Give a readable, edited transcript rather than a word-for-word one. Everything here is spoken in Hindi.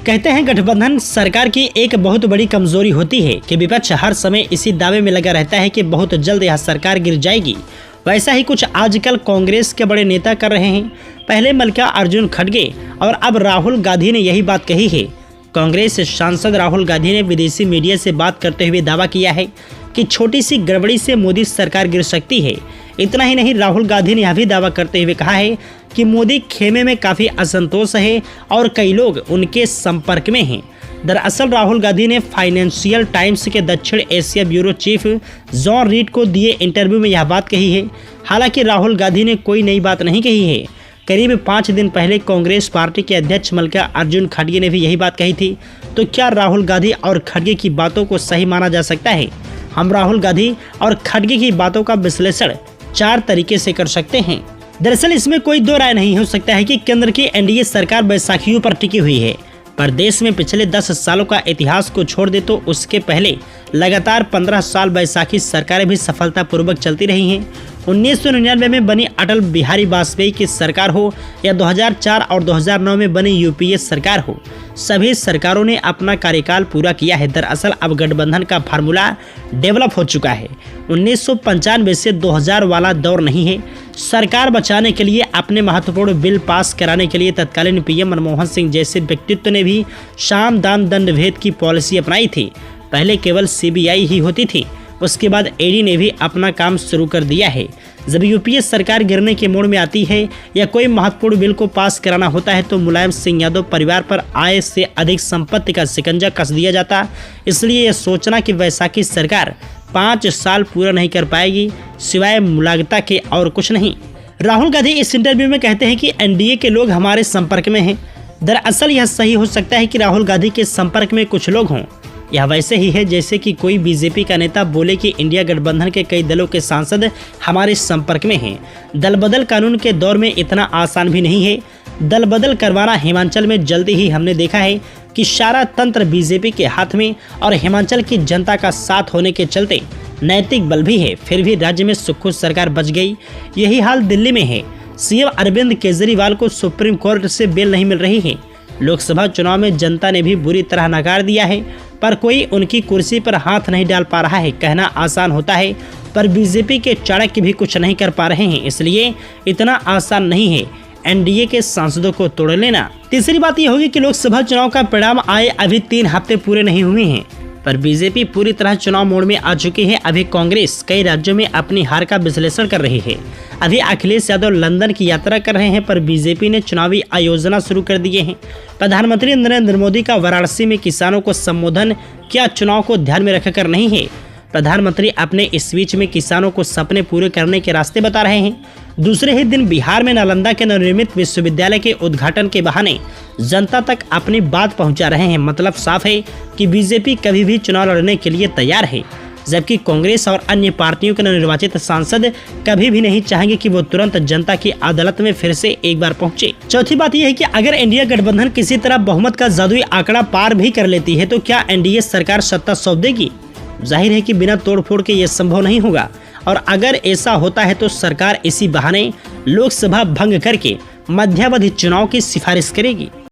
कहते हैं गठबंधन सरकार की एक बहुत बड़ी कमजोरी होती है कि विपक्ष हर समय इसी दावे में लगा रहता है कि बहुत जल्द यह सरकार गिर जाएगी। वैसा ही कुछ आजकल कांग्रेस के बड़े नेता कर रहे हैं। पहले मल्लिकार्जुन खड़गे और अब राहुल गांधी ने यही बात कही है। कांग्रेस सांसद राहुल गांधी ने विदेशी मीडिया से बात करते हुए दावा किया है कि छोटी सी गड़बड़ी से मोदी सरकार गिर सकती है। इतना ही नहीं, राहुल गांधी ने यह भी दावा करते हुए कहा है कि मोदी खेमे में काफ़ी असंतोष है और कई लोग उनके संपर्क में हैं। दरअसल राहुल गांधी ने फाइनेंशियल टाइम्स के दक्षिण Asia bureau chief John read को दिए इंटरव्यू में यह बात कही है। हालांकि राहुल गांधी ने कोई नई बात नहीं कही है। करीब 5 दिन पहले कांग्रेस पार्टी के अध्यक्ष मल्लिकार्जुन खड़गे ने भी यही बात कही थी। तो क्या राहुल गांधी और खड़गे की बातों को सही माना जा सकता है? हम राहुल गांधी और खड़गे की बातों का विश्लेषण 4 तरीके से कर सकते हैं। दरअसल इसमें कोई दो राय नहीं हो सकता है कि केंद्र की एनडीए सरकार बैसाखियों पर टिकी हुई है। पर देश में पिछले 10 सालों का इतिहास को छोड़ दे तो उसके पहले लगातार 15 साल बैसाखी सरकारें भी सफलतापूर्वक चलती रही हैं। 1999 में बनी अटल बिहारी वाजपेयी की सरकार हो या 2004 और 2009 में बनी यूपीए सरकार हो, सभी सरकारों ने अपना कार्यकाल पूरा किया है। दरअसल अब गठबंधन का फार्मूला डेवलप हो चुका है। 1995 से 2000 वाला दौर नहीं है। सरकार बचाने के लिए अपने महत्वपूर्ण बिल पास कराने के लिए तत्कालीन पीएम मनमोहन सिंह जैसे व्यक्तित्व ने भी साम दाम दंड भेद की पॉलिसी अपनाई थी। पहले केवल सीबीआई ही होती थी, उसके बाद ईडी ने भी अपना काम शुरू कर दिया है। जब यूपीए सरकार गिरने के मोड़ में आती है या कोई महत्वपूर्ण बिल को पास कराना होता है तो मुलायम सिंह यादव परिवार पर आय से अधिक संपत्ति का शिकंजा कस दिया जाता। इसलिए यह सोचना कि वैसाखी सरकार 5 साल पूरा नहीं कर पाएगी सिवाय मुलायमता के और कुछ नहीं। राहुल गांधी इस इंटरव्यू में कहते हैं कि एनडीए के लोग हमारे संपर्क में हैं। दरअसल यह सही हो सकता है कि राहुल गांधी के संपर्क में कुछ लोग हों। यह वैसे ही है जैसे कि कोई बीजेपी का नेता बोले कि इंडिया गठबंधन के कई दलों के सांसद हमारे संपर्क में हैं। दल बदल कानून के दौर में इतना आसान भी नहीं है। दल बदल करवाना हिमाचल में जल्दी ही हमने देखा है कि सारा तंत्र बीजेपी के हाथ में और हिमाचल की जनता का साथ होने के चलते नैतिक बल भी है। फिर भी राज्य में सुखद सरकार बच गई। यही हाल दिल्ली में है। सीएम अरविंद केजरीवाल को सुप्रीम कोर्ट से बेल नहीं मिल रही है। लोकसभा चुनाव में जनता ने भी बुरी तरह नकार दिया है, पर कोई उनकी कुर्सी पर हाथ नहीं डाल पा रहा है। कहना आसान होता है, पर बीजेपी के चाणक्य भी कुछ नहीं कर पा रहे हैं। इसलिए इतना आसान नहीं है एनडीए के सांसदों को तोड़ लेना। तीसरी बात यह होगी कि लोकसभा चुनाव का परिणाम आए अभी 3 हफ्ते पूरे नहीं हुए हैं, पर बीजेपी पूरी तरह चुनाव मोड में आ चुकी है। अभी कांग्रेस कई राज्यों में अपनी हार का विश्लेषण कर रही है। अभी अखिलेश यादव लंदन की यात्रा कर रहे हैं, पर बीजेपी ने चुनावी आयोजना शुरू कर दिए हैं। प्रधानमंत्री नरेंद्र मोदी का वाराणसी में किसानों को संबोधन क्या चुनाव को ध्यान में रखकर नहीं है? प्रधानमंत्री अपने स्पीच में किसानों को सपने पूरे करने के रास्ते बता रहे हैं। दूसरे ही दिन बिहार में नालंदा के नवनिर्मित विश्वविद्यालय के उद्घाटन के बहाने जनता तक अपनी बात पहुंचा रहे हैं। मतलब साफ है कि बीजेपी कभी भी चुनाव लड़ने के लिए तैयार है, जबकि कांग्रेस और अन्य पार्टियों के नवनिर्वाचित सांसद कभी भी नहीं चाहेंगे कि वो तुरंत जनता की अदालत में फिर से एक बार पहुंचे। चौथी बात यह है कि अगर इंडिया गठबंधन किसी तरह बहुमत का जादुई आंकड़ा पार भी कर लेती है तो क्या एनडीए सरकार सत्ता सौंप देगी? जाहिर है कि बिना तोड़फोड़ के यह संभव नहीं होगा, और अगर ऐसा होता है तो सरकार इसी बहाने लोकसभा भंग करके मध्यावधि चुनाव की सिफारिश करेगी।